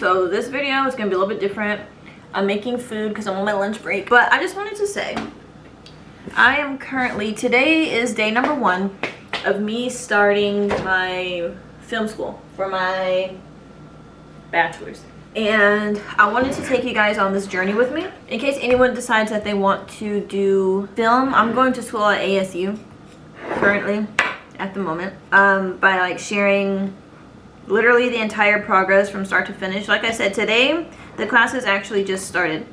So this video is gonna be a little bit different. I'm making food because I'm on my lunch break, but I just wanted to say I am currently, today is day number 1 of me starting my film school for my bachelor's, and I wanted to take you guys on this journey with me in case anyone decides that they want to do film. I'm going to school at ASU currently at the moment, by like sharing literally the entire progress from start to finish. Like I said, today the classes actually just started,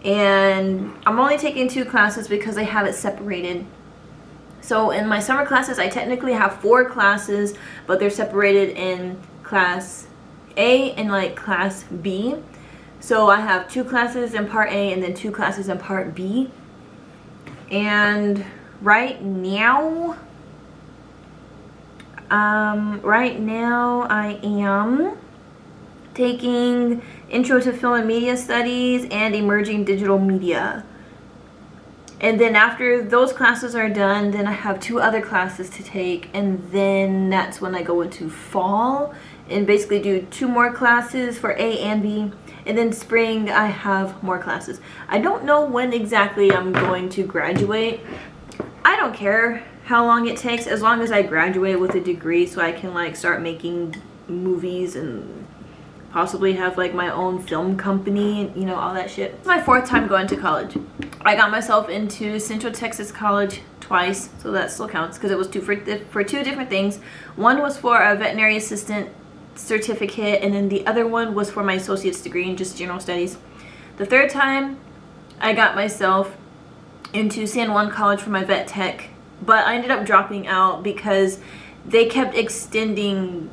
and I'm only taking 2 classes because I have it separated. So in my summer classes I technically have 4 classes, but they're separated in class A and like class B. So I have 2 classes in part A and then 2 classes in part B. And right now I am taking Intro to Film and Media Studies and Emerging Digital Media. And then after those classes are done, then I have 2 other classes to take, and then that's when I go into fall and basically do 2 more classes for A and B, and then spring I have more classes. I don't know when exactly I'm going to graduate. I don't care how long it takes, as long as I graduate with a degree so I can like start making movies and possibly have like my own film company, you know, all that shit. It's my 4th time going to college. I got myself into Central Texas College twice, so that still counts because it was for 2 different things. One was for a veterinary assistant certificate, and then the other one was for my associate's degree in just general studies. The 3rd time I got myself into San Juan College for my vet tech, but I ended up dropping out because they kept extending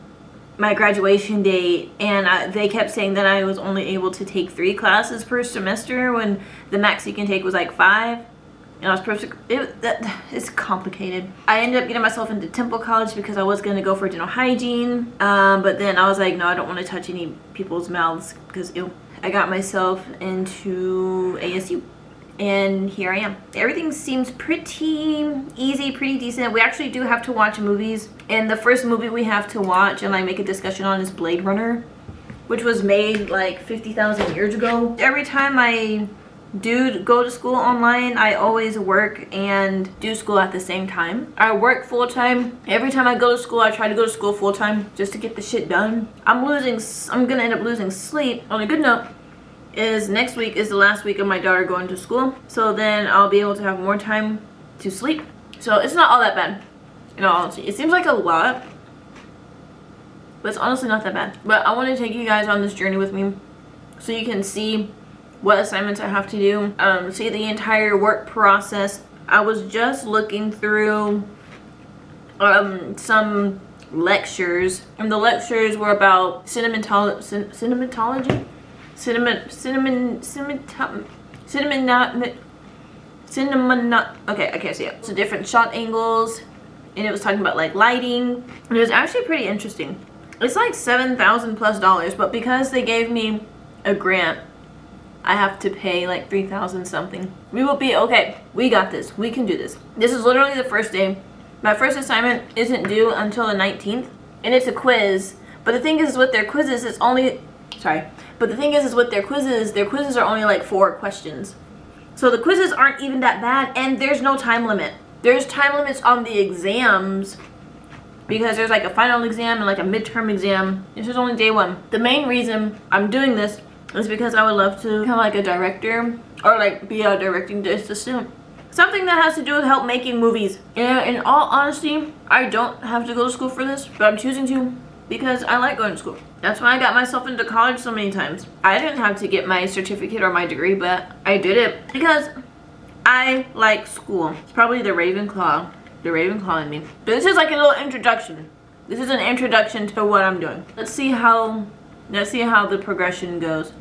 my graduation date, and they kept saying that I was only able to take 3 classes per semester when the max you can take was like 5, and I was supposed to, it's complicated. I ended up getting myself into Temple College because I was going to go for dental hygiene, but then I was like, no, I don't want to touch any people's mouths because ew. I got myself into ASU. And here I am. Everything seems pretty easy, pretty decent. We actually do have to watch movies, and the first movie we have to watch and like make a discussion on is Blade Runner, which was made like 50,000 years ago. Every time I do go to school online, I always work and do school at the same time. I work full-time. Every time I go to school, I try to go to school full-time just to get the shit done. I'm gonna end up losing sleep. On a good note is next week is the last week of my daughter going to school, so then I'll be able to have more time to sleep. So it's not all that bad, in all honesty. It seems like a lot, but it's honestly not that bad. But I want to take you guys on this journey with me so you can see what assignments I have to do, see the entire work process. I was just looking through some lectures, and the lectures were about cinematology. Okay, I can't see it. So different shot angles, and it was talking about like lighting, and it was actually pretty interesting. It's like $7,000+ but because they gave me a grant, I have to pay like $3,000 something. We will be okay. We got this. We can do this. This is literally the first day. My first assignment isn't due until the 19th, and it's a quiz. But the thing is with their quizzes, it's only But the thing is with their quizzes are only like 4 questions. So the quizzes aren't even that bad, and there's no time limit. There's time limits on the exams because there's like a final exam and like a midterm exam. This is only day 1. The main reason I'm doing this is because I would love to become like a director or like be a directing assistant. Something that has to do with help making movies. And in all honesty, I don't have to go to school for this, but I'm choosing to because I like going to school. That's why I got myself into college so many times. I didn't have to get my certificate or my degree, but I did it because I like school. It's probably the Ravenclaw in me. But this is like a little introduction. This is an introduction to what I'm doing. Let's see how the progression goes.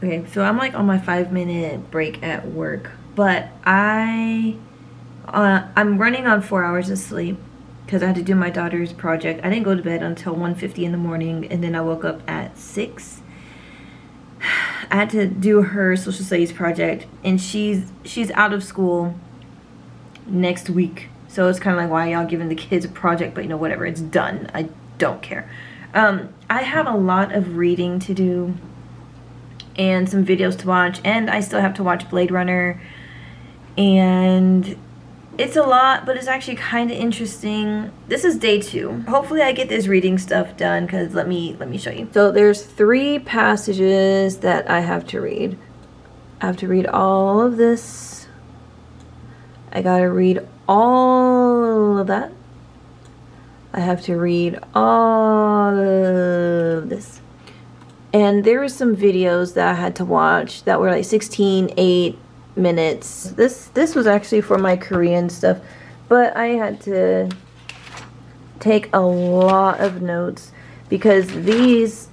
Okay, so I'm like on my 5-minute break at work, but I'm running on 4 hours of sleep because I had to do my daughter's project. I didn't go to bed until 1:50 in the morning, and then I woke up at 6. I had to do her social studies project, and she's out of school next week. So it's kind of like, why y'all giving the kids a project? But you know, whatever, it's done. I don't care. I have a lot of reading to do and some videos to watch, and I still have to watch Blade Runner, and it's a lot, but it's actually kind of interesting. This is day 2. Hopefully I get this reading stuff done, because let me show you. So there's 3 passages that I have to read. I have to read all of this. I gotta read all of that. I have to read all of this. And there were some videos that I had to watch that were like 16, 8 minutes. This was actually for my Korean stuff, but I had to take a lot of notes because these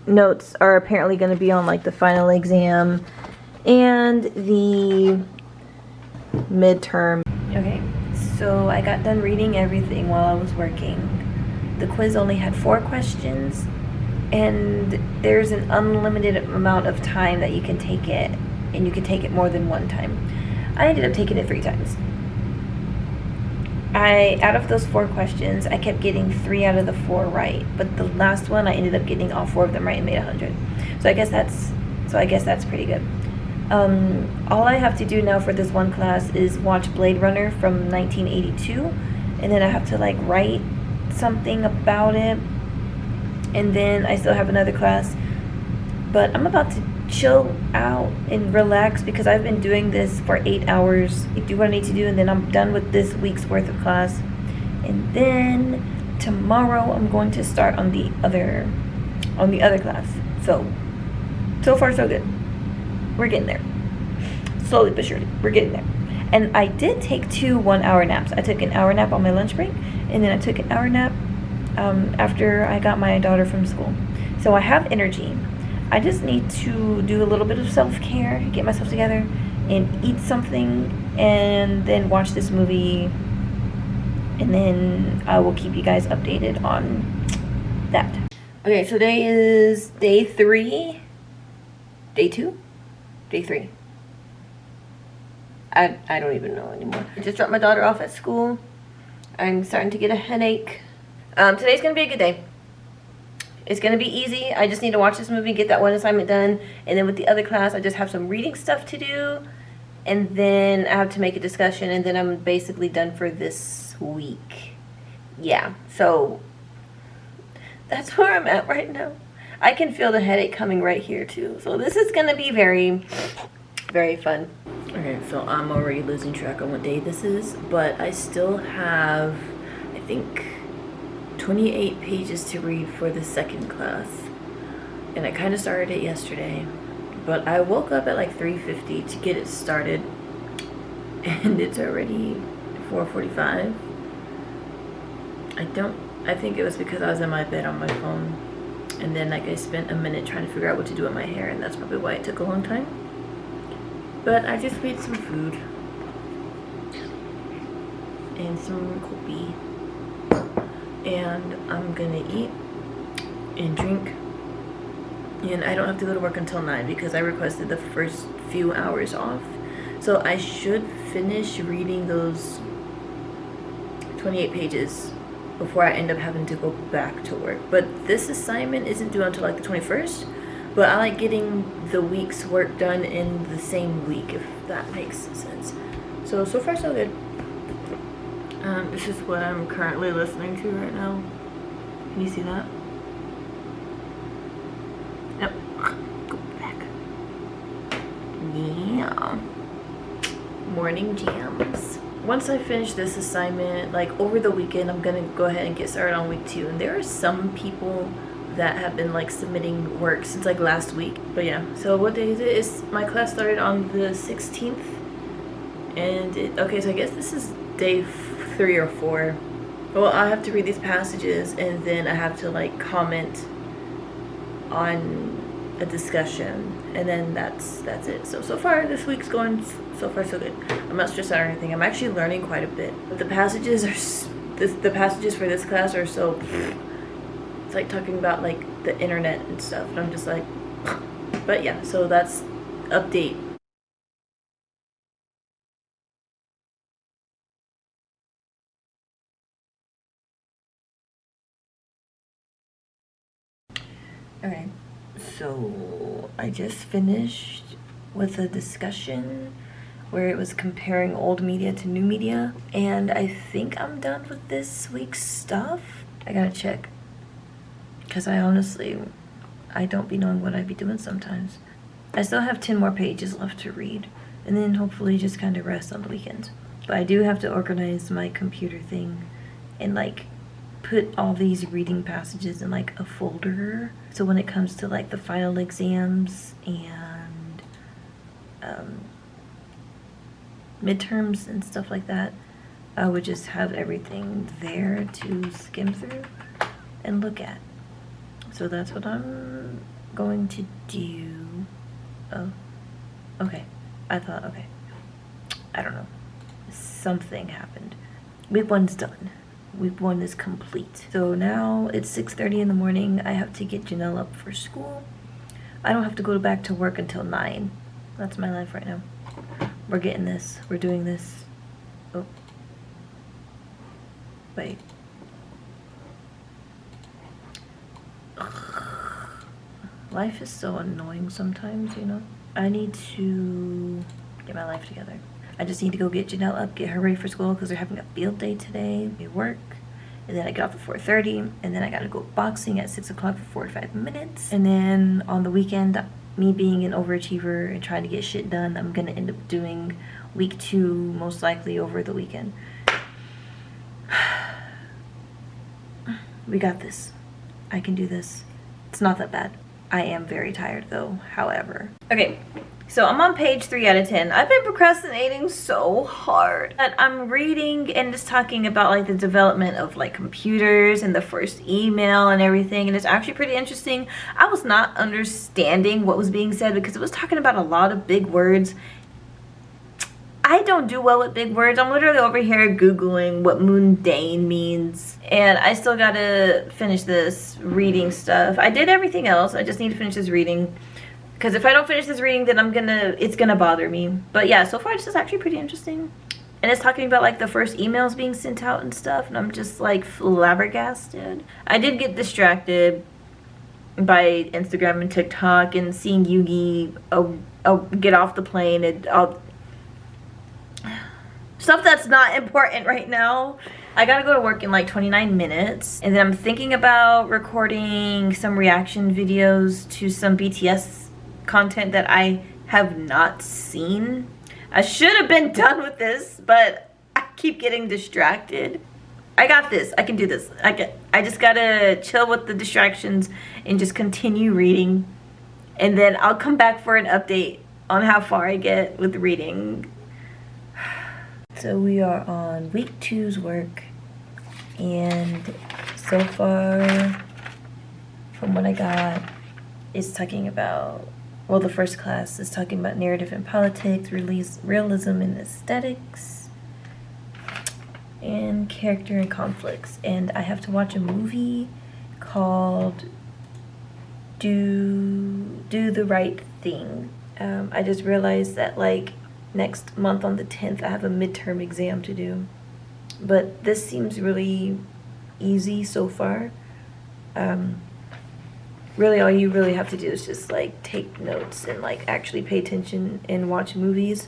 notes are apparently going to be on like the final exam and the midterm. Okay, so I got done reading everything while I was working. The quiz only had 4 questions, and there's an unlimited amount of time that you can take it, and you can take it more than 1 time. I ended up taking it 3 times. Out of those 4 questions, I kept getting 3 out of the 4 right, but the last one I ended up getting all 4 of them right and made 100. So I guess that's pretty good. All I have to do now for this one class is watch Blade Runner from 1982, and then I have to like write something about it, and then I still have another class. But I'm about to chill out and relax because I've been doing this for 8 hours. I do what I need to do, and then I'm done with this week's worth of class. And then tomorrow I'm going to start on the other class. So far so good. We're getting there. Slowly but surely, we're getting there. And I did take 2 1-hour naps. I took an hour nap on my lunch break, and then I took an hour nap after I got my daughter from school. So I have energy. I just need to do a little bit of self-care, get myself together, and eat something, and then watch this movie, and then I will keep you guys updated on that. Okay, so today is day 3. Day 2? Day 3. I don't even know anymore. I just dropped my daughter off at school. I'm starting to get a headache. Today's gonna be a good day. It's gonna be easy. I just need to watch this movie, get that one assignment done, and then with the other class I just have some reading stuff to do, and then I have to make a discussion, and then I'm basically done for this week. Yeah, so that's where I'm at right now. I can feel the headache coming right here too, so this is gonna be very, very fun. Okay, so I'm already losing track on what day this is, but I still have, I think, 28 pages to read for the second class, and I kind of started it yesterday, but I woke up at like 3:50 to get it started, and it's already 4:45. I think it was because I was in my bed on my phone, and then like I spent a minute trying to figure out what to do with my hair, and that's probably why it took a long time. But I just made some food and some kopi, and I'm gonna eat and drink, and I don't have to go to work until 9 because I requested the first few hours off. So I should finish reading those 28 pages before I end up having to go back to work. But this assignment isn't due until like the 21st, but I like getting the week's work done in the same week, if that makes sense. So far so good. This is what I'm currently listening to right now. Can you see that? Yep. Go back. Yeah. Morning jams. Once I finish this assignment, like over the weekend, I'm gonna go ahead and get started on week 2. And there are some people that have been like submitting work since like last week. But yeah, so what day is it? My class started on the 16th. And okay, so I guess this is day 3 or 4. Well, I have to read these passages, and then I have to like comment on a discussion, and then that's it. So far this week's going so far so good. I'm not stressed out or anything. I'm actually learning quite a bit. But the passages for this class are so, it's like talking about like the internet and stuff, and I'm just like, But yeah, so that's update. Alright, so I just finished with a discussion where it was comparing old media to new media, and I think I'm done with this week's stuff. I gotta check, because I don't be knowing what I be doing sometimes. I still have 10 more pages left to read, and then hopefully just kind of rest on the weekends. But I do have to organize my computer thing and like put all these reading passages in like a folder, so when it comes to like the final exams and midterms and stuff like that, I would just have everything there to skim through and look at. So that's what I'm going to do. Oh, okay. Okay. I don't know. Something happened. Week 1's done. Week 1 is complete. So now it's 6:30 in the morning. I have to get Janelle up for school. I don't have to go back to work until 9. That's my life right now. We're getting this. We're doing this. Oh. Wait. Ugh. Life is so annoying sometimes, you know? I need to get my life together. I just need to go get Janelle up, get her ready for school, because they're having a field day today. We work, and then I get off at 4:30, and then I gotta go boxing at 6 o'clock for 45 minutes. And then on the weekend, me being an overachiever and trying to get shit done, I'm gonna end up doing week 2 most likely over the weekend. We got this. I can do this. It's not that bad. I am very tired though, however. Okay, so I'm on page 3 out of 10. I've been procrastinating so hard. But I'm reading and just talking about like the development of like computers and the first email and everything, and it's actually pretty interesting. I was not understanding what was being said because it was talking about a lot of big words. I don't do well with big words. I'm literally over here Googling what mundane means. And I still gotta finish this reading stuff. I did everything else. I just need to finish this reading. Because if I don't finish this reading, then it's gonna bother me. But yeah, so far this is actually pretty interesting. And it's talking about like the first emails being sent out and stuff. And I'm just like flabbergasted. I did get distracted by Instagram and TikTok and seeing Yugi get off the plane and all stuff that's not important right now. I gotta go to work in like 29 minutes, and then I'm thinking about recording some reaction videos to some BTS content that I have not seen. I should have been done with this, but I keep getting distracted. I got this. I can do this. I just gotta chill with the distractions and just continue reading, and then I'll come back for an update on how far I get with reading. So we are on week 2's work, and so far from what I got, it's talking about, well, the first class is talking about narrative and politics, realism and aesthetics, and character and conflicts. And I have to watch a movie called Do the Right Thing. I just realized that like next month on the 10th I have a midterm exam to do, but this seems really easy so far. Really all you really have to do is just like take notes and like actually pay attention and watch movies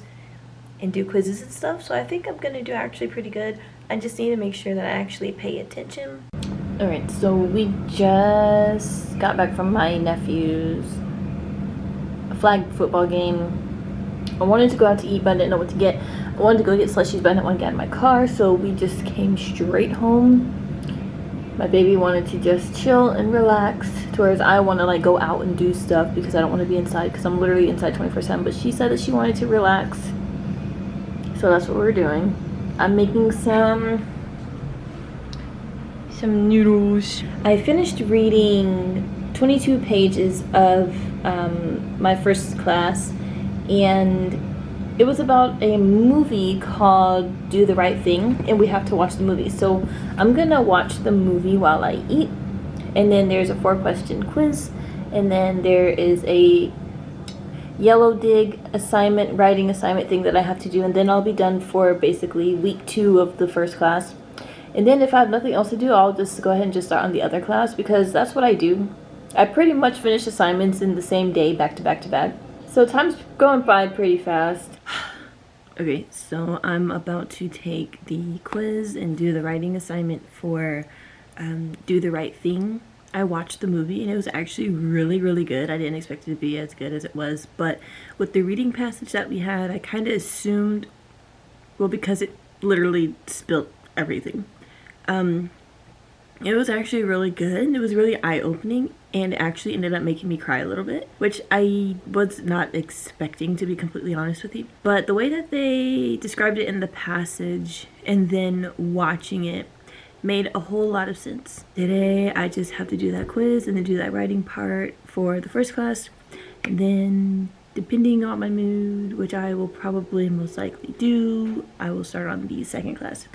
and do quizzes and stuff. So I think I'm gonna do actually pretty good. I just need to make sure that I actually pay attention. Alright, so we just got back from my nephew's flag football game. I wanted to go out to eat, but I didn't know what to get. I wanted to go get slushies, but I didn't want to get out of my car, so we just came straight home. My baby wanted to just chill and relax, whereas I want to like go out and do stuff because I don't want to be inside, because I'm literally inside 24/7. But she said that she wanted to relax, so that's what we're doing. I'm making some noodles. I finished reading 22 pages of my first class, and it was about a movie called Do the Right Thing, and we have to watch the movie. So I'm gonna watch the movie while I eat, and then there's a 4-question quiz, and then there is a yellow dig assignment, writing assignment thing that I have to do, and then I'll be done for basically week 2 of the first class. And then if I have nothing else to do, I'll just go ahead and just start on the other class, because that's what I do. I pretty much finish assignments in the same day, back to back to back. So time's going by pretty fast. Okay, so I'm about to take the quiz and do the writing assignment for Do the Right Thing. I watched the movie and it was actually really, really good. I didn't expect it to be as good as it was, but with the reading passage that we had, I kind of assumed, well, because it literally spilled everything. It was actually really good. It was really eye-opening, and it actually ended up making me cry a little bit, which I was not expecting, to be completely honest with you. But the way that they described it in the passage and then watching it made a whole lot of sense. Today I just have to do that quiz and then do that writing part for the first class, and then depending on my mood, which I will probably most likely do, I will start on the second class.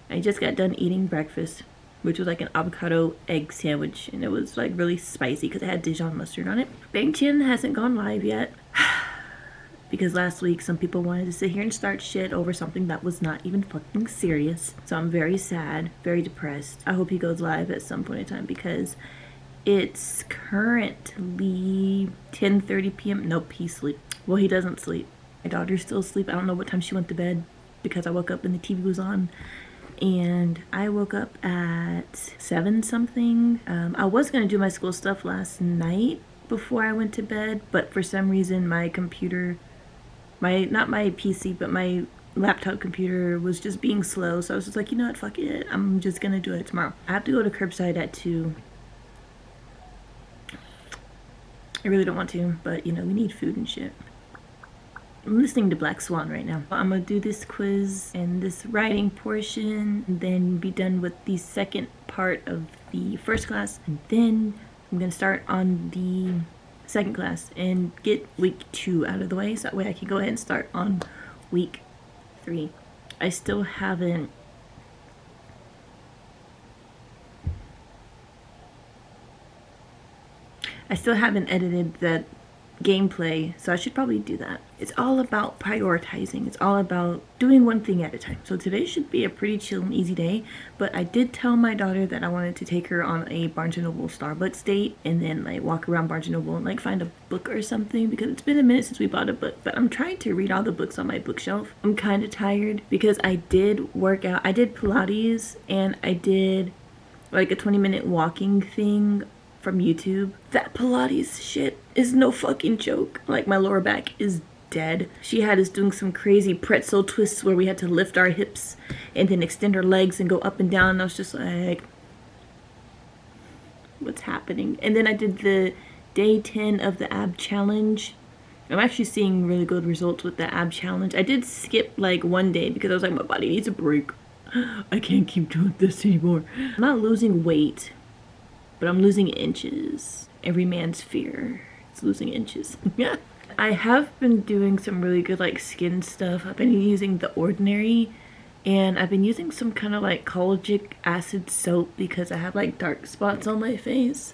I just got done eating breakfast, which was like an avocado egg sandwich, and it was like really spicy because it had Dijon mustard on it. Bang Chin hasn't gone live yet because last week some people wanted to sit here and start shit over something that was not even fucking serious. So I'm very sad, very depressed. I hope he goes live at some point in time because it's currently 10:30 p.m. Nope, he sleep. Well, he doesn't sleep. My daughter's still asleep. I don't know what time she went to bed because I woke up and the TV was on. And I woke up at 7 something. I was gonna do my school stuff last night before I went to bed, but for some reason my computer, not my PC, but my laptop computer was just being slow. So I was just like, you know what, fuck it. I'm just gonna do it tomorrow. I have to go to curbside at 2. I really don't want to, but you know, we need food and shit. I'm listening to Black Swan right now. I'm gonna do this quiz and this writing portion, and then be done with the second part of the first class, and then I'm gonna start on the second class and get week 2 out of the way, so that way I can go ahead and start on week 3. I still haven't edited that gameplay, so I should probably do that. It's all about prioritizing. It's all about doing one thing at a time. So today should be a pretty chill and easy day, but I did tell my daughter that I wanted to take her on a Barnes & Noble Starbucks date and then like walk around Barnes & Noble and like find a book or something, because it's been a minute since we bought a book, but I'm trying to read all the books on my bookshelf. I'm kind of tired because I did work out. I did Pilates and I did like a 20-minute walking thing from YouTube. That Pilates shit is no fucking joke. Like, my lower back is dead. She had us doing some crazy pretzel twists where we had to lift our hips and then extend our legs and go up and down, and I was just like, what's happening? And then I did the day 10 of the ab challenge. I'm actually seeing really good results with the ab challenge. I did skip like one day because I was like, my body needs a break. I can't keep doing this anymore. I'm not losing weight, but I'm losing inches. Every man's fear is losing inches. Yeah. I have been doing some really good like skin stuff. I've been using The Ordinary, and I've been using some kind of like kojic acid soap because I have like dark spots on my face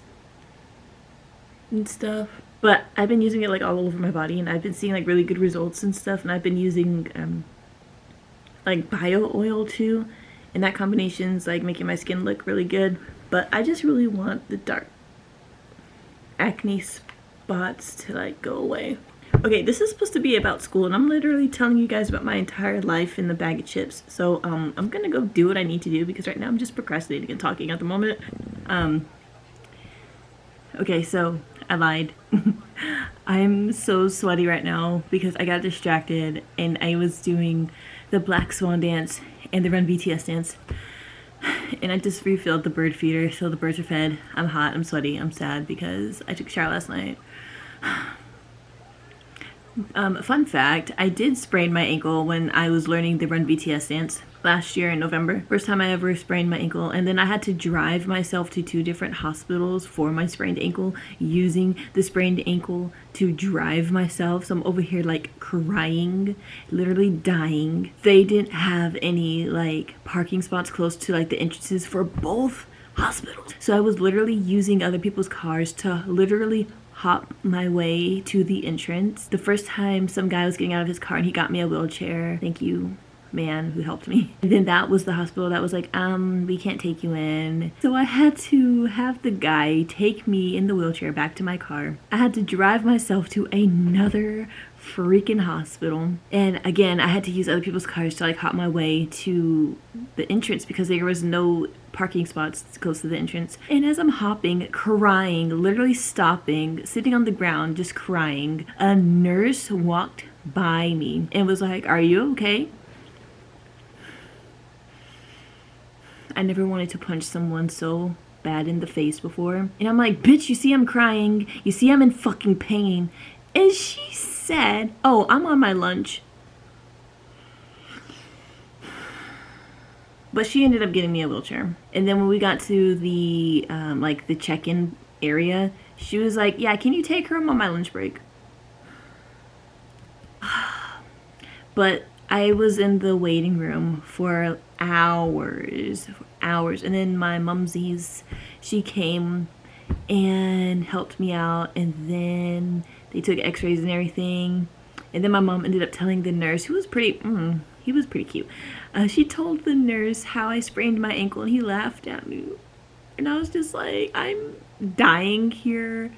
and stuff. But I've been using it like all over my body, and I've been seeing like really good results and stuff. And I've been using like bio oil too, and that combination's like making my skin look really good. But I just really want the dark acne spots to like go away. Okay, this is supposed to be about school, and I'm literally telling you guys about my entire life in the bag of chips. So I'm gonna go do what I need to do because right now I'm just procrastinating and talking at the moment. Okay, so I lied. I'm so sweaty right now because I got distracted and I was doing the Black Swan dance and the Run BTS dance. And I just refilled the bird feeder, so the birds are fed. I'm hot, I'm sweaty, I'm sad because I took a shower last night. Fun fact, I did sprain my ankle when I was learning the Run BTS dance last year in November. First time I ever sprained my ankle, and then I had to drive myself to 2 different hospitals for my sprained ankle, using the sprained ankle to drive myself. So I'm over here like crying, literally dying. They didn't have any like parking spots close to like the entrances for both hospitals. So I was literally using other people's cars to literally hop my way to the entrance. The first time some guy was getting out of his car and he got me a wheelchair. Thank you, man who helped me. And then that was the hospital that was like, we can't take you in. So I had to have the guy take me in the wheelchair back to my car. I had to drive myself to another freaking hospital. And again, I had to use other people's cars to like hop my way to the entrance because there was no parking spots close to the entrance. And as I'm hopping, crying, literally stopping, sitting on the ground, just crying, a nurse walked by me and was like, "Are you okay?" I never wanted to punch someone so bad in the face before. And I'm like, "Bitch, you see I'm crying. You see I'm in fucking pain." And she said, "Oh, I'm on my lunch." But she ended up getting me a wheelchair. And then when we got to the like the check-in area, she was like, "Yeah, can you take her? I'm on my lunch break." But I was in the waiting room for hours. And then my mumsies, she came and helped me out, and then they took x-rays and everything. And then my mom ended up telling the nurse, who was pretty, he was pretty cute. She told the nurse how I sprained my ankle, and he laughed at me. And I was just like, I'm dying here.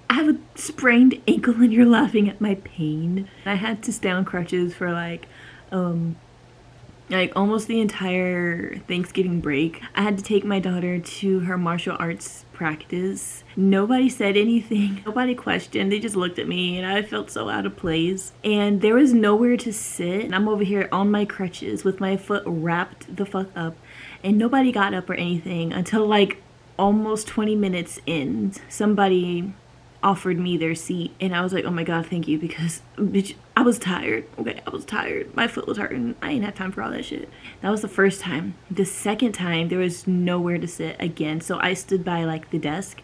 I have a sprained ankle and you're laughing at my pain. I had to stay on crutches for like almost the entire Thanksgiving break. I had to take my daughter to her martial arts practice. Nobody said anything. Nobody questioned. They just looked at me and I felt so out of place. And there was nowhere to sit. And I'm over here on my crutches with my foot wrapped the fuck up. And nobody got up or anything until like almost 20 minutes in. Somebody offered me their seat and I was like, "Oh my god, thank you," because bitch, I was tired. Okay, I was tired. My foot was hurting. I ain't have time for all that shit. That was the first time. The second time, there was nowhere to sit again, so I stood by like the desk,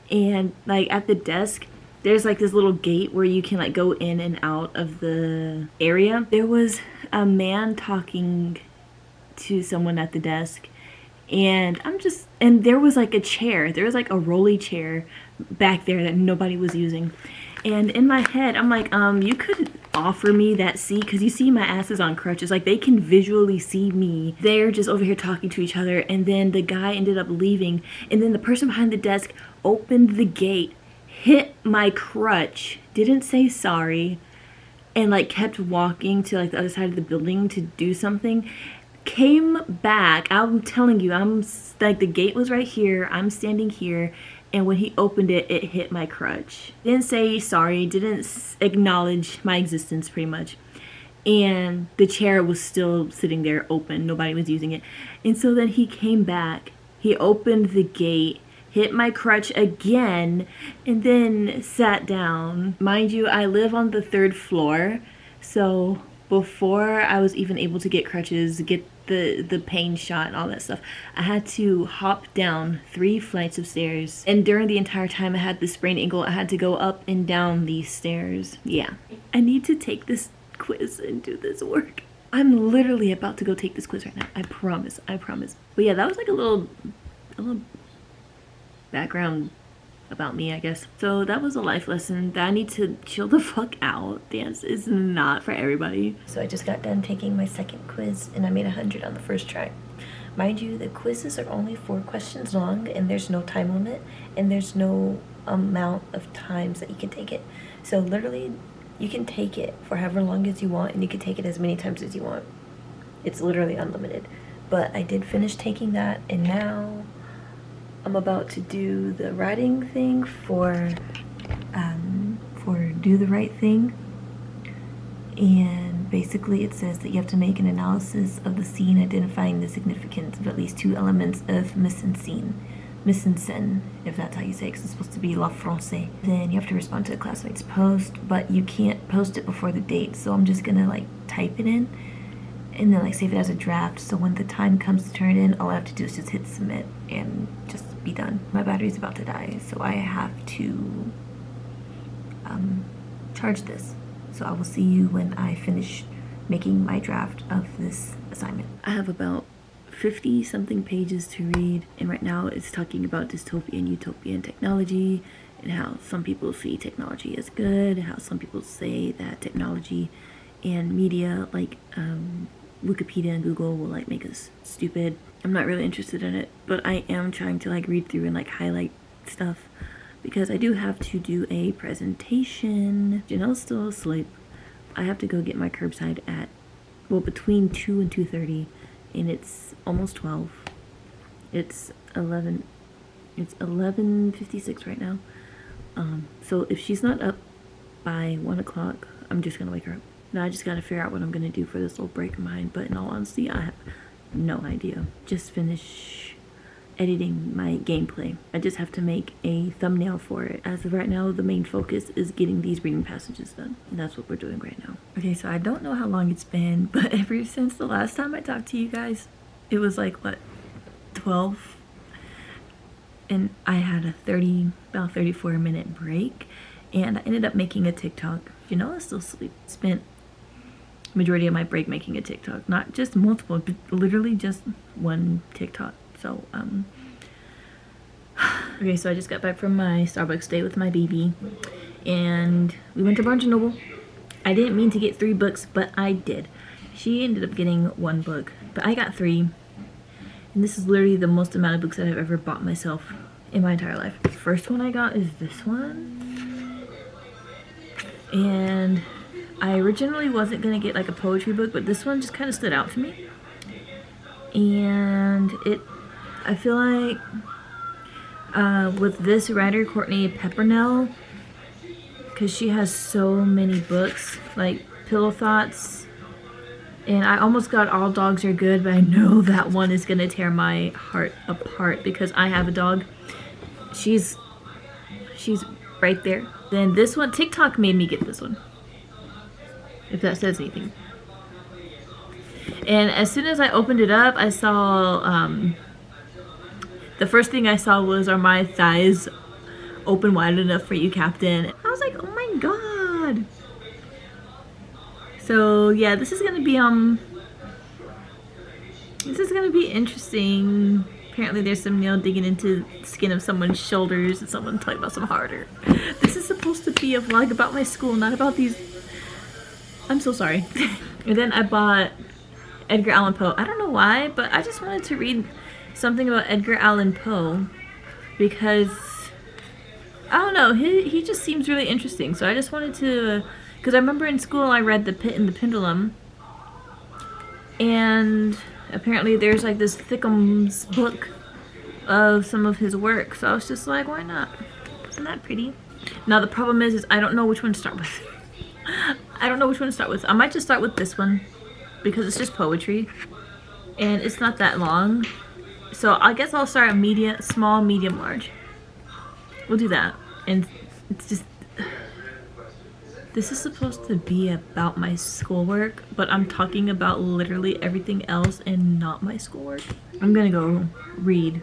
and like at the desk there's like this little gate where you can like go in and out of the area. There was a man talking to someone at the desk, and there was like a chair. There was like a rolly chair back there that nobody was using. And in my head, I'm like, you could offer me that seat, because you see my ass is on crutches. Like, they can visually see me. They're just over here talking to each other. And then the guy ended up leaving. And then the person behind the desk opened the gate, hit my crutch, didn't say sorry, and like kept walking to like the other side of the building to do something. Came back. I'm telling you, I'm like, the gate was right here. I'm standing here. And when he opened it, it hit my crutch. Didn't say sorry, didn't acknowledge my existence pretty much. And the chair was still sitting there open. Nobody was using it. And so then he came back. He opened the gate, hit my crutch again, and then sat down. Mind you, I live on the 3rd floor. So before I was even able to get crutches, get the pain shot and all that stuff, I had to hop down 3 flights of stairs. And during the entire time I had the sprained ankle, I had to go up and down these stairs. Yeah. I need to take this quiz and do this work. I'm literally about to go take this quiz right now. I promise. But yeah, that was like a little background about me, I guess. So that was a life lesson that I need to chill the fuck out. Dance is not for everybody. So I just got done taking my second quiz and I made 100 on the first try. Mind you, the quizzes are only 4 questions long and there's no time limit and there's no amount of times that you can take it. So literally, you can take it for however long as you want and you can take it as many times as you want. It's literally unlimited. But I did finish taking that, and now I'm about to do the writing thing for Do the Right Thing. And basically it says that you have to make an analysis of the scene, identifying the significance of at least 2 elements of mise-en-scène, if that's how you say it, because it's supposed to be la français. Then you have to respond to a classmate's post, but you can't post it before the date, so I'm just gonna like type it in and then like save it as a draft, so when the time comes to turn it in, all I have to do is just hit submit and just be done. My battery's about to die, so I have to charge this. So I will see you when I finish making my draft of this assignment. I have about 50 something pages to read, and right now it's talking about dystopian, utopian technology and how some people see technology as good, how some people say that technology and media like Wikipedia and Google will like make us stupid. I'm not really interested in it, but I am trying to like read through and like highlight stuff because I do have to do a presentation. Janelle's still asleep. I have to go get my curbside at, well, between 2 and 2:30, and it's almost 12. It's 11:56 right now. So if she's not up by 1 o'clock, I'm just gonna wake her up. Now I just gotta figure out what I'm gonna do for this little break of mine, but in all honesty, I have no idea. Just finished editing my gameplay. I just have to make a thumbnail for it. As of right now, the main focus is getting these reading passages done, and that's what we're doing right now. Okay, so I don't know how long it's been, but ever since the last time I talked to you guys, it was like, what, 12? And I had a about 34-minute break, and I ended up making a TikTok. You know, I still spent majority of my break making a TikTok, not just multiple, but literally just one TikTok. So okay, so I just got back from my Starbucks day with my baby, and we went to Barnes & Noble. I didn't mean to get 3 books, but I did. She ended up getting 1 book, but I got 3. And this is literally the most amount of books that I've ever bought myself in my entire life. The first one I got is this one. And I originally wasn't gonna get like a poetry book, but this one just kind of stood out to me. And I feel like with this writer, Courtney Peppernell, because she has so many books, like Pillow Thoughts, and I almost got All Dogs Are Good, but I know that one is gonna tear my heart apart because I have a dog. She's right there. Then this one, TikTok made me get this one, if that says anything. And as soon as I opened it up, I saw, the first thing I saw was, "Are my thighs open wide enough for you, Captain?" I was like, oh my god. So yeah, this is gonna be interesting. Apparently there's some nail digging into the skin of someone's shoulders and someone talking about some harder. This is supposed to be a vlog about my school, not about these. I'm so sorry. And then I bought Edgar Allan Poe. I don't know why, but I just wanted to read something about Edgar Allan Poe because I don't know, he just seems really interesting. So I just wanted to, because I remember in school I read The Pit and the Pendulum, and apparently there's like this Thickums book of some of his work. So I was just like, why not? Isn't that pretty? Now the problem is I don't know which one to start with. I don't know which one to start with. I might just start with this one because it's just poetry and it's not that long. So I guess I'll start at small, medium, large. We'll do that. And it's just, this is supposed to be about my schoolwork, but I'm talking about literally everything else and not my schoolwork. I'm gonna go read.